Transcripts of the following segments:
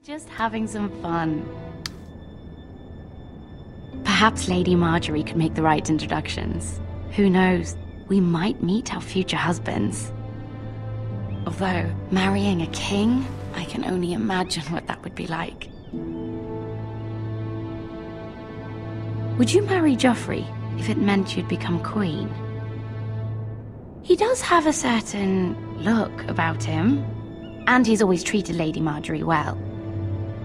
Just having some fun. Perhaps Lady Marjorie could make the right introductions. Who knows? We might meet our future husbands. Although, marrying a king, I can only imagine what that would be like. Would you marry Joffrey if it meant you'd become queen? He does have a certain look about him, and he's always treated Lady Marjorie well.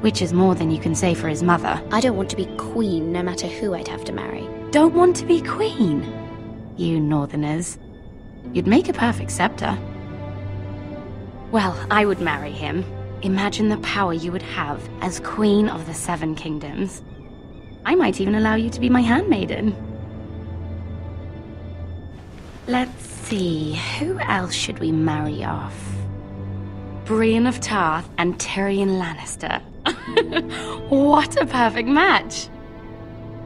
Which is more than you can say for his mother. I don't want to be queen, no matter who I'd have to marry. Don't want to be queen? You northerners. You'd make a perfect scepter. Well, I would marry him. Imagine the power you would have as Queen of the Seven Kingdoms. I might even allow you to be my handmaiden. Let's see, who else should we marry off? Brienne of Tarth and Tyrion Lannister. What a perfect match!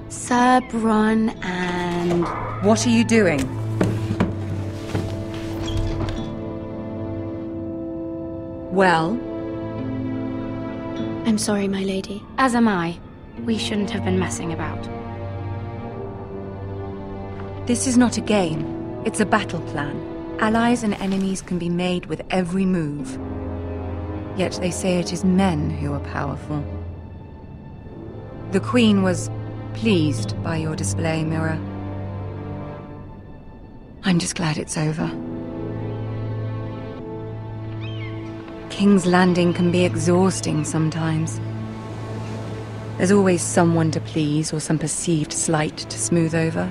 Sir Bronn and... What are you doing? Well? I'm sorry, my lady. As am I. We shouldn't have been messing about. This is not a game. It's a battle plan. Allies and enemies can be made with every move. Yet they say it is men who are powerful. The Queen was pleased by your display, Mira. I'm just glad it's over. King's Landing can be exhausting sometimes. There's always someone to please or some perceived slight to smooth over.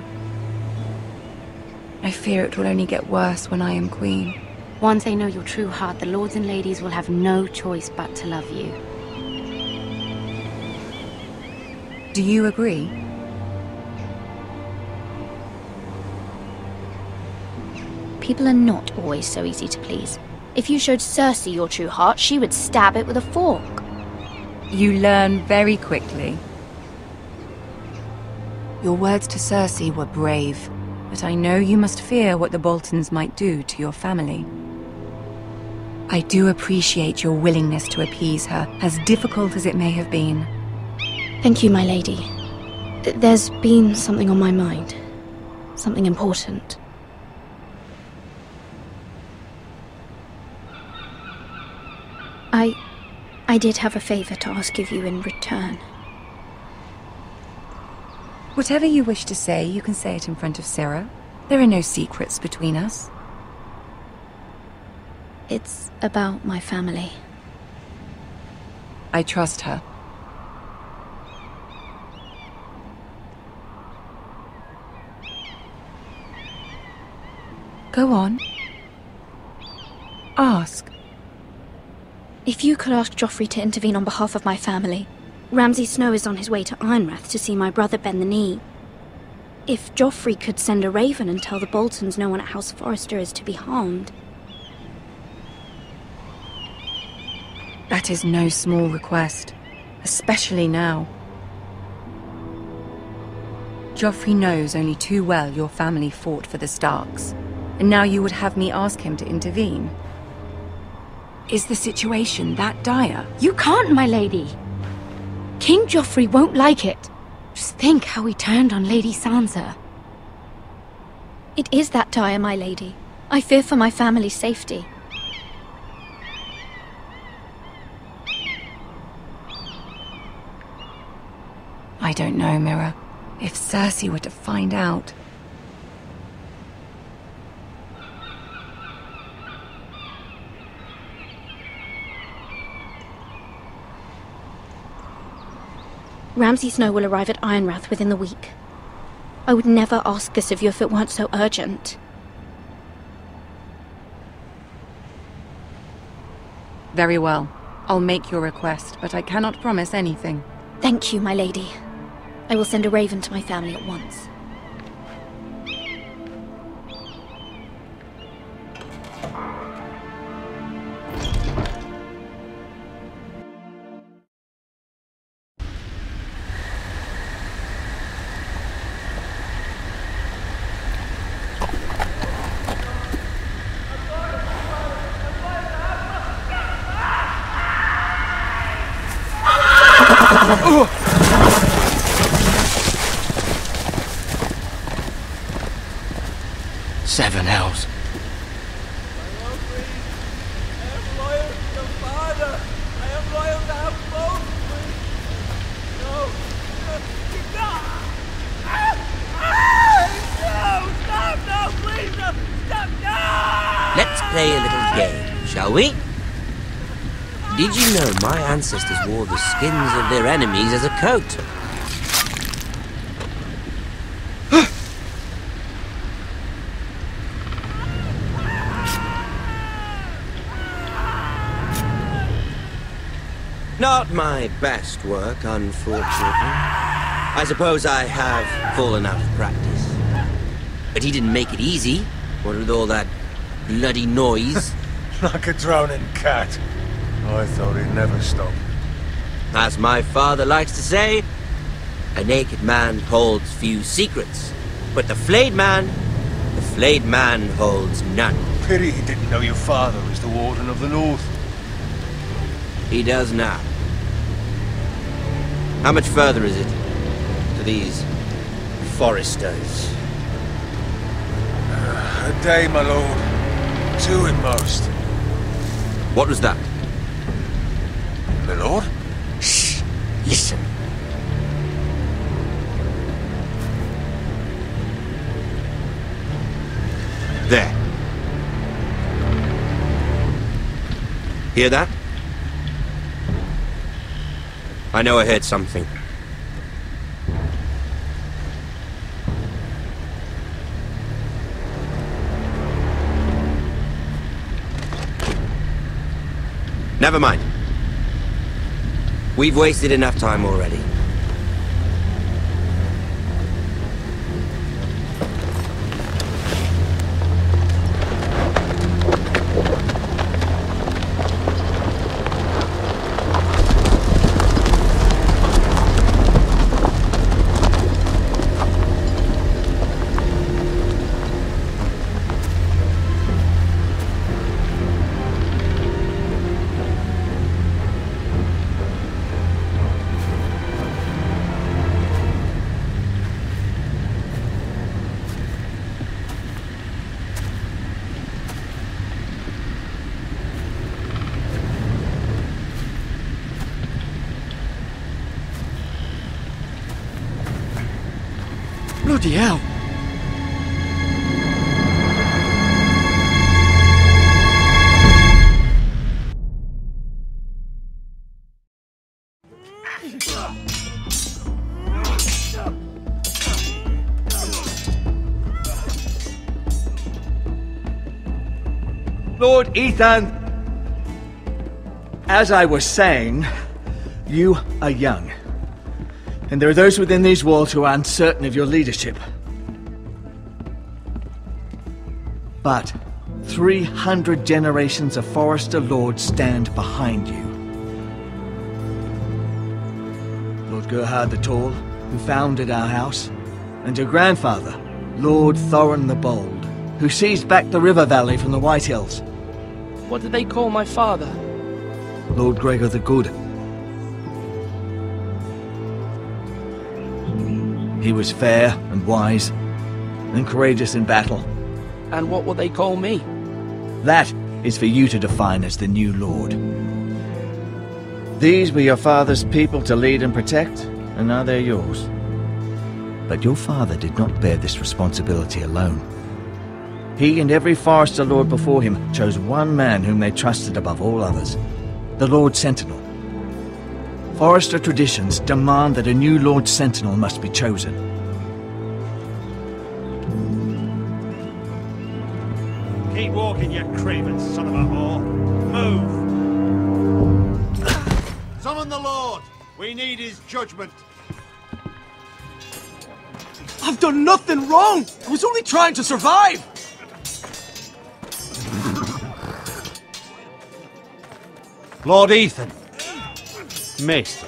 I fear it will only get worse when I am queen. Once they know your true heart, the lords and ladies will have no choice but to love you. Do you agree? People are not always so easy to please. If you showed Cersei your true heart, she would stab it with a fork. You learn very quickly. Your words to Cersei were brave, but I know you must fear what the Boltons might do to your family. I do appreciate your willingness to appease her, as difficult as it may have been. Thank you, my lady. There's been something on my mind. Something important. I did have a favor to ask of you in return. Whatever you wish to say, you can say it in front of Sarah. There are no secrets between us. It's about my family. I trust her. Go on. Ask. If you could ask Joffrey to intervene on behalf of my family. Ramsay Snow is on his way to Ironrath to see my brother bend the knee. If Joffrey could send a raven and tell the Boltons no one at House Forrester is to be harmed. That is no small request, especially now. Joffrey knows only too well your family fought for the Starks, and now you would have me ask him to intervene. Is the situation that dire? You can't, my lady. King Joffrey won't like it. Just think how he turned on Lady Sansa. It is that dire, my lady. I fear for my family's safety. I don't know, Mira. If Cersei were to find out... Ramsay Snow will arrive at Ironrath within the week. I would never ask this of you if it weren't so urgent. Very well. I'll make your request, but I cannot promise anything. Thank you, my lady. I will send a raven to my family at once. Seven hells. Let's play a little game, shall we? Did you know my ancestors wore the skins of their enemies as a coat? Not my best work, unfortunately. I suppose I have fallen out of practice. But he didn't make it easy, what with all that bloody noise. Like a drowning cat. I thought he'd never stop. As my father likes to say, a naked man holds few secrets, but the flayed man holds none. Pity he didn't know your father was the Warden of the North. He does now. How much further is it to these foresters? A day, my lord. 2 at most. What was that? My lord? Shh! Listen. There. Hear that? I know I heard something. Never mind. We've wasted enough time already. Bloody hell! Lord Ethan, as I was saying, you are young. And there are those within these walls who are uncertain of your leadership. But 300 generations of Forester Lords stand behind you. Lord Gerhard the Tall, who founded our house, and your grandfather, Lord Thorin the Bold, who seized back the river valley from the White Hills. What did they call my father? Lord Gregor the Good. He was fair and wise, and courageous in battle. And what will they call me? That is for you to define as the new lord. These were your father's people to lead and protect, and now they're yours. But your father did not bear this responsibility alone. He and every Forester Lord before him chose one man whom they trusted above all others, the Lord Sentinel. Forester traditions demand that a new Lord Sentinel must be chosen. Keep walking, you craven son of a whore. Move! Summon the Lord! We need his judgment. I've done nothing wrong! I was only trying to survive! Lord Ethan. Maester.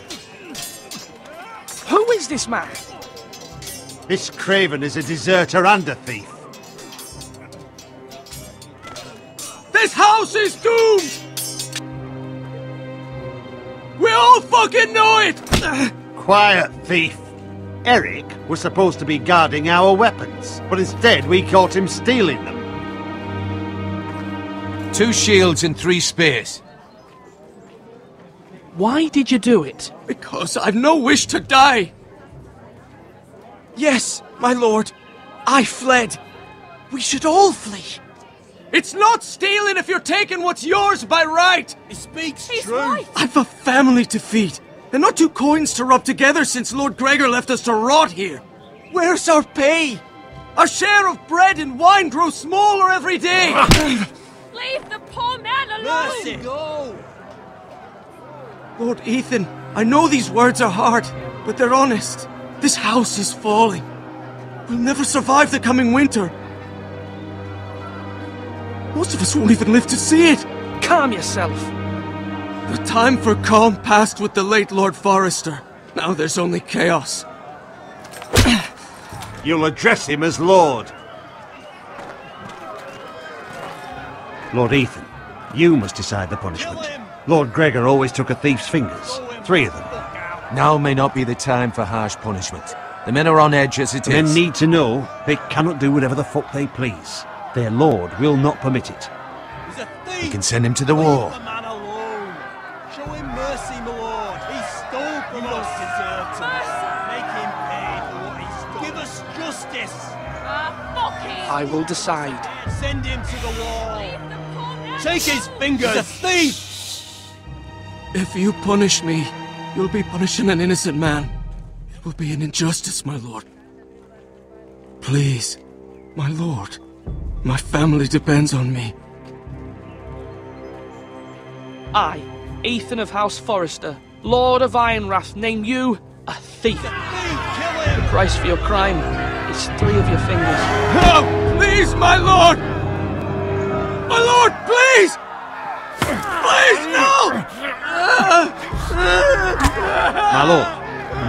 Who is this man? This craven is a deserter and a thief. This house is doomed! We all fucking know it! Quiet, thief. Eric was supposed to be guarding our weapons, but instead we caught him stealing them. 2 shields and 3 spears. Why did you do it? Because I've no wish to die. Yes, my lord. I fled. We should all flee. It's not stealing if you're taking what's yours by right. He speaks He's true. right. I've a family to feed, and not 2 coins to rub together since Lord Gregor left us to rot here. Where's our pay? Our share of bread and wine grows smaller every day. Leave the poor man alone! Mercy. Go. Lord Ethan, I know these words are hard, but they're honest. This house is falling. We'll never survive the coming winter. Most of us won't even live to see it. Calm yourself. The time for calm passed with the late Lord Forrester. Now there's only chaos. You'll address him as Lord. Lord Ethan, you must decide the punishment. Lord Gregor always took a thief's fingers. 3 of them. Now may not be the time for harsh punishment. The men are on edge as it The men is. need to know they cannot do whatever the fuck they please. Their lord will not permit it. He's a thief! We can send him to the war. Leave the man alone. Show him mercy, my lord. He stole from us. Deserve to make him pay for what he stole. Give us justice. I will decide. Send him to the wall. Leave the poor man Take his fingers. He's a thief. If you punish me, you'll be punishing an innocent man. It will be an injustice, my lord. Please, my lord. My family depends on me. I, Ethan of House Forrester, Lord of Ironwrath, name you a thief. The price for your crime is 3 of your fingers. No! Please, my lord! My lord, please! Please, no! My lord,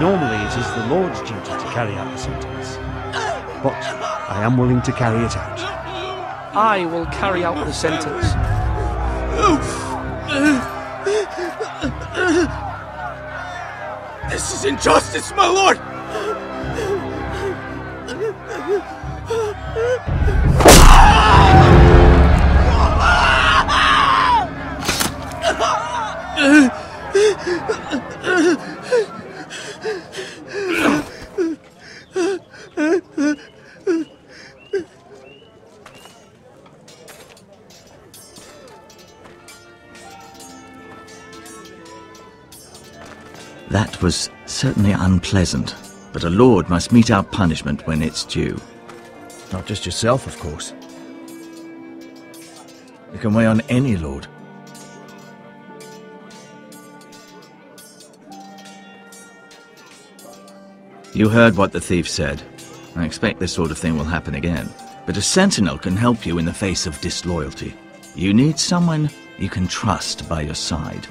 normally it is the Lord's duty to carry out the sentence. But I am willing to carry it out. I will carry out the sentence. This is injustice, my lord! That was certainly unpleasant, but a lord must mete out punishment when it's due. Not just yourself, of course. It can weigh on any lord. You heard what the thief said. I expect this sort of thing will happen again. But a sentinel can help you in the face of disloyalty. You need someone you can trust by your side.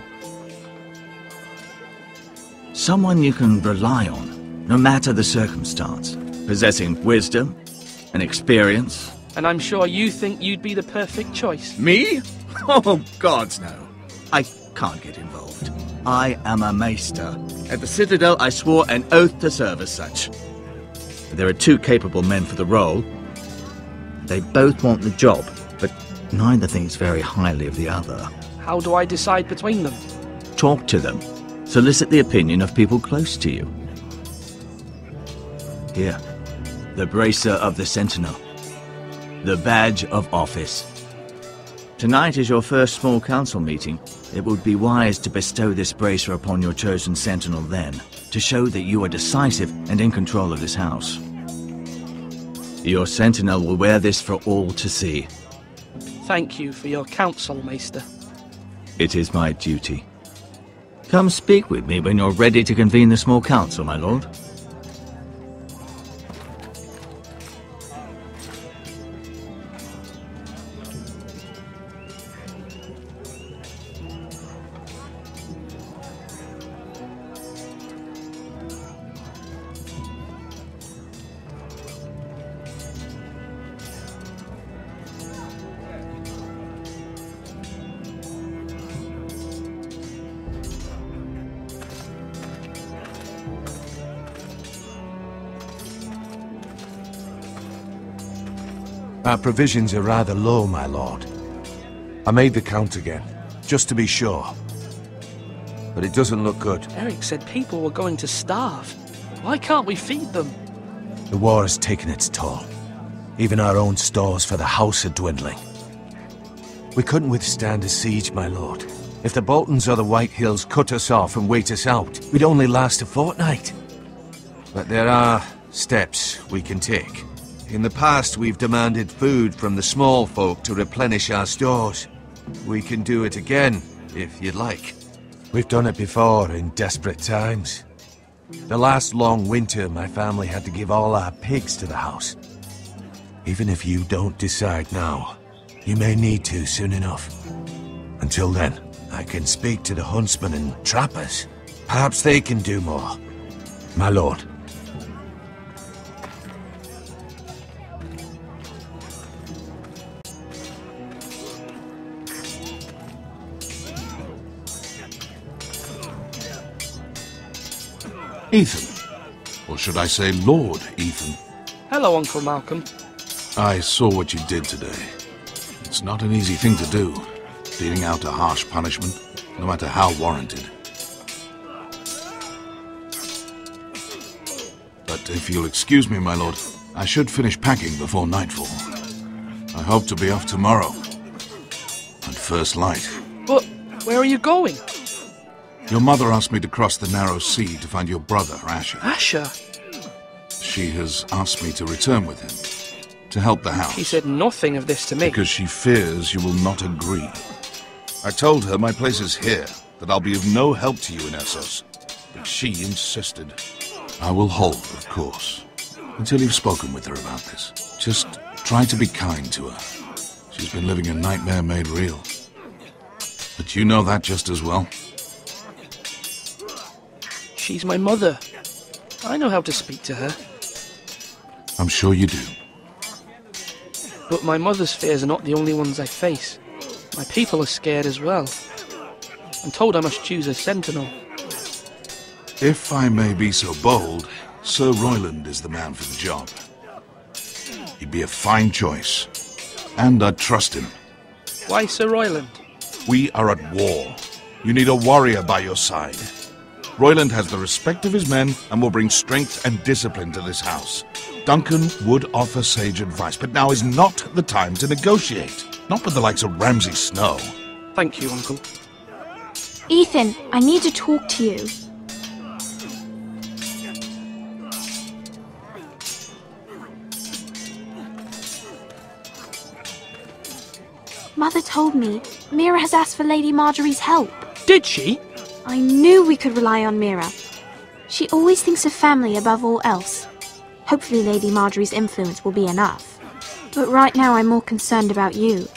Someone you can rely on, no matter the circumstance. Possessing wisdom and experience. And I'm sure you think you'd be the perfect choice. Me? Oh, gods no. I can't get involved. I am a maester. At the Citadel, I swore an oath to serve as such. There are 2 capable men for the role. They both want the job, but neither thinks very highly of the other. How do I decide between them? Talk to them. Solicit the opinion of people close to you. Here, the bracer of the Sentinel. The badge of office. Tonight is your first small council meeting. It would be wise to bestow this bracer upon your chosen sentinel then, to show that you are decisive and in control of this house. Your sentinel will wear this for all to see. Thank you for your counsel, Maester. It is my duty. Come speak with me when you're ready to convene the small council, my lord. Our provisions are rather low, my lord. I made the count again, just to be sure. But it doesn't look good. Eric said people were going to starve. Why can't we feed them? The war has taken its toll. Even our own stores for the house are dwindling. We couldn't withstand a siege, my lord. If the Boltons or the White Hills cut us off and wait us out, we'd only last a fortnight. But there are steps we can take. In the past, we've demanded food from the small folk to replenish our stores. We can do it again, if you'd like. We've done it before in desperate times. The last long winter, my family had to give all our pigs to the house. Even if you don't decide now, you may need to soon enough. Until then, I can speak to the huntsmen and trappers. Perhaps they can do more. My lord. Ethan. Or should I say Lord Ethan? Hello, Uncle Malcolm. I saw what you did today. It's not an easy thing to do, dealing out a harsh punishment, no matter how warranted. But if you'll excuse me, my lord, I should finish packing before nightfall. I hope to be off tomorrow, at first light. But where are you going? Your mother asked me to cross the narrow sea to find your brother, Asher. Asher? She has asked me to return with him, to help the house. He said nothing of this to me. Because she fears you will not agree. I told her my place is here, that I'll be of no help to you in Essos. But she insisted. I will hold, of course, until you've spoken with her about this. Just try to be kind to her. She's been living a nightmare made real. But you know that just as well. She's my mother. I know how to speak to her. I'm sure you do. But my mother's fears are not the only ones I face. My people are scared as well. I'm told I must choose a sentinel. If I may be so bold, Sir Royland is the man for the job. He'd be a fine choice. And I'd trust him. Why Sir Royland? We are at war. You need a warrior by your side. Royland has the respect of his men and will bring strength and discipline to this house. Duncan would offer sage advice, but now is not the time to negotiate. Not with the likes of Ramsay Snow. Thank you, Uncle. Ethan, I need to talk to you. Mother told me Mira has asked for Lady Marjorie's help. Did she? I knew we could rely on Mira. She always thinks of family above all else. Hopefully Lady Marjorie's influence will be enough. But right now I'm more concerned about you.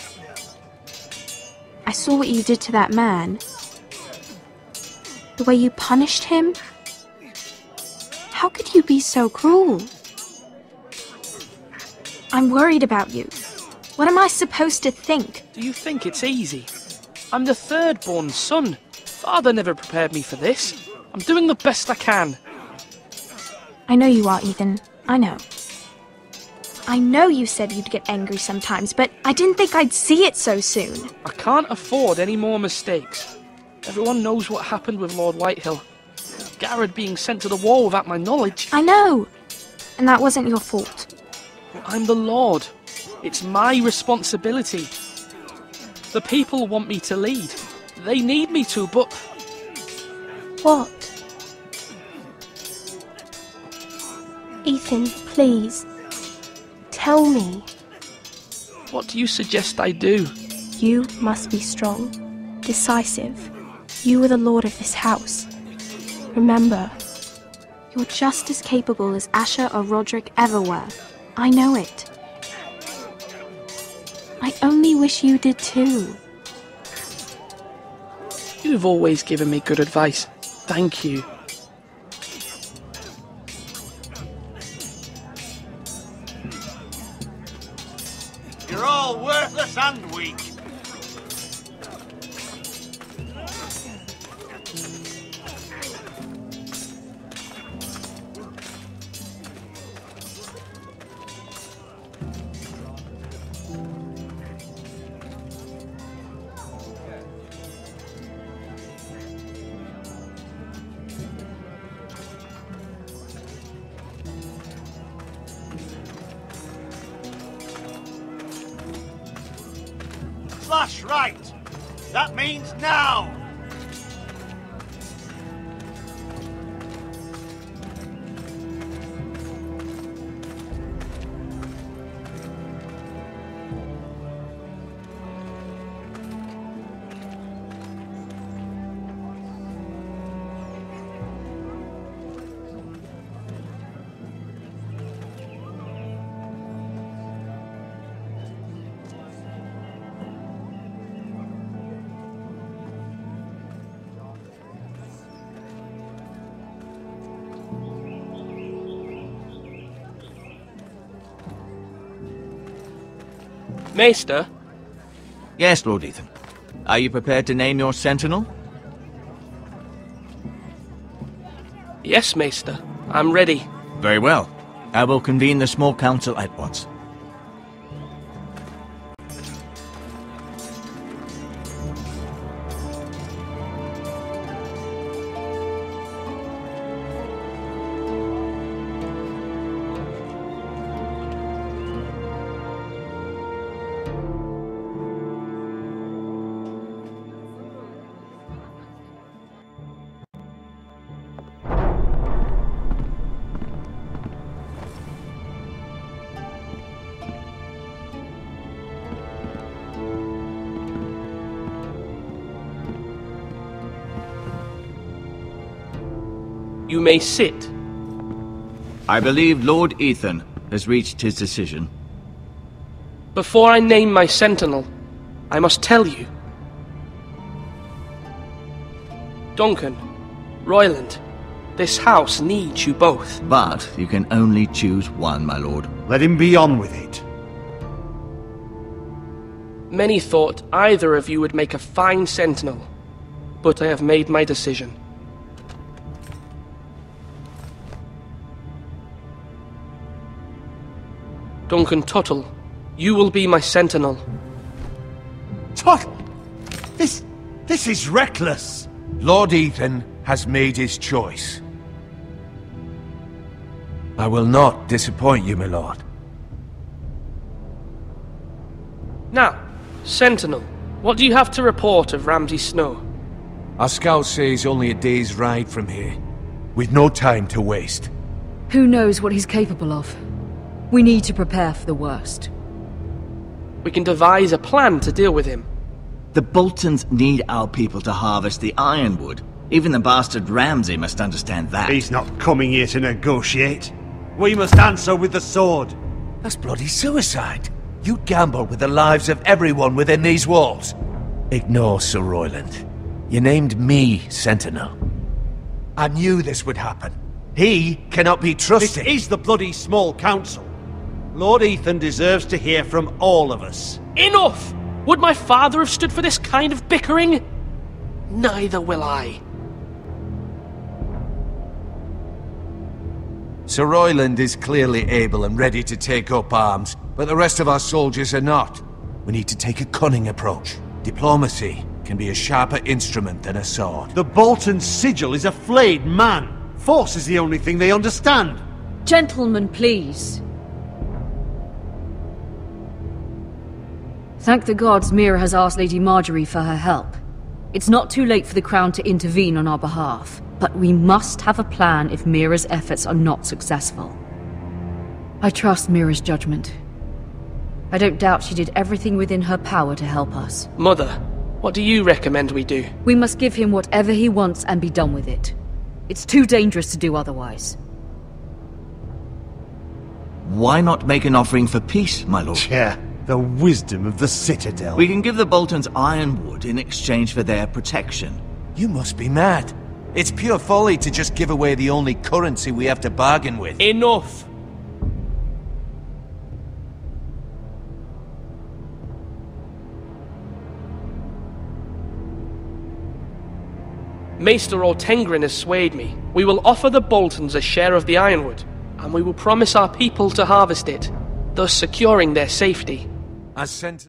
I saw what you did to that man. The way you punished him. How could you be so cruel? I'm worried about you. What am I supposed to think? Do you think it's easy? I'm the third-born son. Father never prepared me for this. I'm doing the best I can. I know you are, Ethan. I know. I know you said you'd get angry sometimes, but I didn't think I'd see it so soon. I can't afford any more mistakes. Everyone knows what happened with Lord Whitehill. Garrett being sent to the war without my knowledge. I know. And that wasn't your fault. I'm the Lord. It's my responsibility. The people want me to lead. They need me to, but... What? Ethan, please. Tell me. What do you suggest I do? You must be strong, decisive. You are the lord of this house. Remember, you're just as capable as Asher or Roderick ever were. I know it. I only wish you did too. You've always given me good advice. Thank you. You're all worthless and weak. slash right. That means now. Maester? Yes, Lord Ethan. Are you prepared to name your sentinel? Yes, Maester. I'm ready. Very well. I will convene the small council at once. You may sit. I believe Lord Ethan has reached his decision. Before I name my sentinel, I must tell you. Duncan, Royland, this house needs you both. But you can only choose one, my lord. Let him be on with it. Many thought either of you would make a fine sentinel, but I have made my decision. Duncan Tuttle, you will be my sentinel. Tuttle! This is reckless! Lord Ethan has made his choice. I will not disappoint you, my lord. Now, sentinel, what do you have to report of Ramsay Snow? Our scouts say he's only a day's ride from here, with no time to waste. Who knows what he's capable of? We need to prepare for the worst. We can devise a plan to deal with him. The Boltons need our people to harvest the ironwood. Even the bastard Ramsay must understand that. He's not coming here to negotiate. We must answer with the sword. That's bloody suicide. You gamble with the lives of everyone within these walls. Ignore Sir Royland. You named me Sentinel. I knew this would happen. He cannot be trusted. This is the bloody small council. Lord Ethan deserves to hear from all of us. Enough! Would my father have stood for this kind of bickering? Neither will I. Sir Royland is clearly able and ready to take up arms, but the rest of our soldiers are not. We need to take a cunning approach. Diplomacy can be a sharper instrument than a sword. The Bolton sigil is a flayed man. Force is the only thing they understand. Gentlemen, please. Thank the gods Mira has asked Lady Marjorie for her help. It's not too late for the Crown to intervene on our behalf, but we must have a plan if Mira's efforts are not successful. I trust Mira's judgment. I don't doubt she did everything within her power to help us. Mother, what do you recommend we do? We must give him whatever he wants and be done with it. It's too dangerous to do otherwise. Why not make an offering for peace, my lord? Yeah, the wisdom of the Citadel. We can give the Boltons ironwood in exchange for their protection. You must be mad. It's pure folly to just give away the only currency we have to bargain with. Enough! Maester Ortengrin has swayed me. We will offer the Boltons a share of the ironwood, and we will promise our people to harvest it, thus securing their safety. As sent